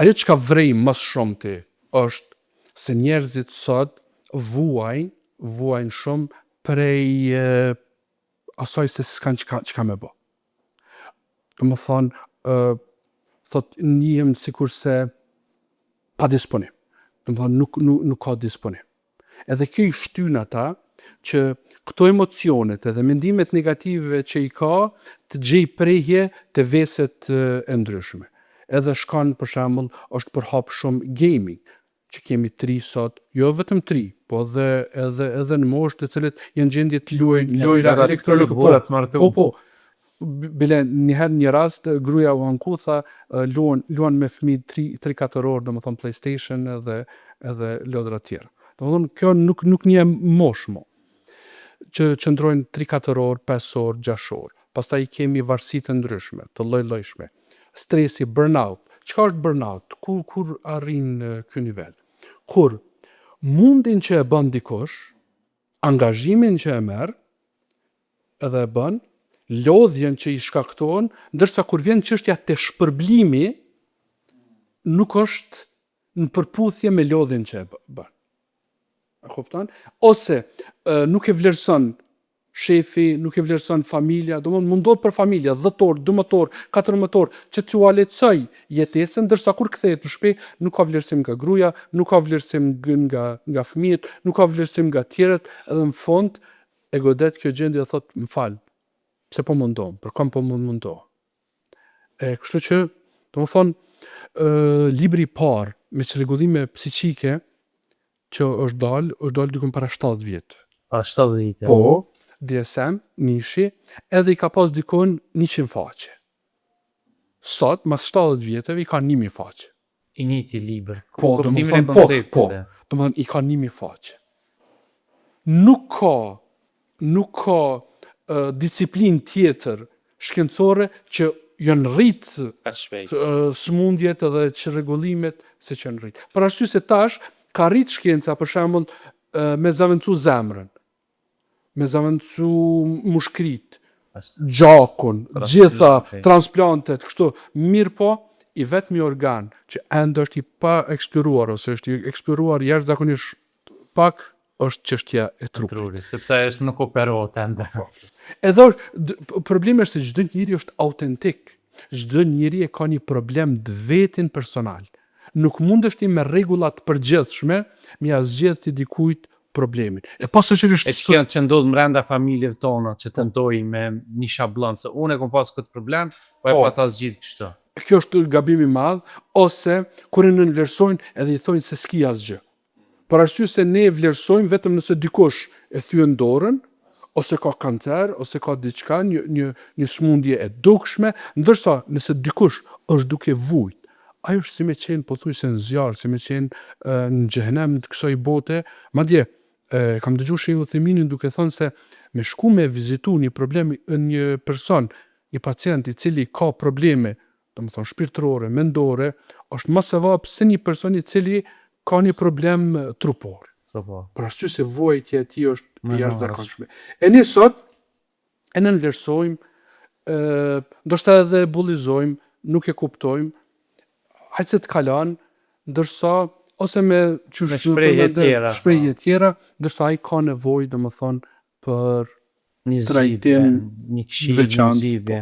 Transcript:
Ajo që ka vrej më shumë ti është se njerëzit sot vuajnë shumë prej asaj se s'kan çka me bë. Domethënë, thot njihem sikur se pa disponim. Domethënë nuk ka disponim. Edhe kjo i shtyn ata që këto emocionet edhe mendimet negative që i ka të gjej prehje të veset e ndryshme. Edhe shkon për shembull është përhap shumë gaming, që kemi 3 sot, jo vetëm 3, po edhe në moshë të cilët janë gjendje të luajnë lojra elektronike. Po. Bile njëherë një rast gruaja u anku tha luan me fëmijë 3-4 orë, domethënë PlayStation edhe lodra tjera. Domethënë kjo nuk një moshë mo, që qëndrojnë 3-4 orë, 5 orë, 6 orë. Pastaj kemi varësitë ndryshme, të lloj-llojshme. Stresi, burnout. Çka është burnout? Kur arrin ky nivel? Kur mundin që e bën dikush, angazhimin që e merr, edhe e bën, lodhjen që i shkakton, ndërsa kur vjen çështja te shpërblimi, nuk është në përputhje me lodhjen që e bën. A kupton? Ose nuk e vlerëson shefi, nuk e vlerëson familja, domthonë mundohet për familja 10 orë, 12 orë, 14 orë që t'u lehtësoj jetesën, ndërsa kur kthehet në shtëpi nuk ka vlerësim nga gruaja, nuk ka vlerësim nga fëmijët, nuk ka vlerësim nga tjerët, edhe në fund e godet kjo gjendje dhe thot m'fal, pse po mundohem, për kam po mundohem. Kështu që, domethënë, libri i parë me çrregullime psiqike që është dalë dikun para 70 vjet. Para 70 vjet. Po, DSM, nishi, edhe i ka pas dikun 100 faqe. Sot, mas 70 vjetëve, i ka 1000 faqe. I njëjti libër. Po, domethënë i ka 1000 faqe. Nuk ka disiplinë tjetër shkencore që janë rrit smundjet edhe çrregullimet se që janë rrit. Për arsye se tash ka rrit shkenca për shembull me zaventsu zemrën, me zaventsu mushkrit, gjakun, gjitha transplantet, kështu, mirë po, i vetmi organ që ende është i pa eksploruar ose është i eksploruar jashtëzakonisht pak është çështja e trupit. Sepse është nuk operohet ende. Edhe problemi është se çdo njeri është autentik. Çdo njeri e ka një problem të vetin personal. Nuk mundesh ti me rregulla të përgjithshme me ia zgjedh ti dikujt problemin. E pasyshërisht që ndodh brenda familjeve tona që tentojnë me një shabllon se unë kam pas këtë problem, po e pa ta zgjidh kështu. Kjo është gabim i madh, ose kur e nënvlerësojnë edhe i thonë se s'ki asgjë. Për arsye se ne e vlerësojmë vetëm nëse dikush e thyen dorën, ose ka kancer, ose ka diçka, një smundje e dukshme, ndërsa nëse dikush është duke vujt, ajo është si me qenë pothuajse në zjarr, si me qenë në xhehenem të kësaj bote. Madje kam dëgjuar Shehu Theminin duke thënë se me shku me vizitu një problem një person, një pacient i cili ka probleme, domethënë shpirtërore, mendore, është më së vapë se një person i cili ka një problem trupor. Për arsye se vuajtja e tij është e jashtëzakonshme. E ne sot e nënvlerësojmë, ndoshta edhe bullizojmë, nuk e kuptojmë, hajtë se të kalan, ndërsa ose me shprehje tjera, ndërsa ai ka nevojë domethënë për një trajtim, një këshillë, një zgjidhje.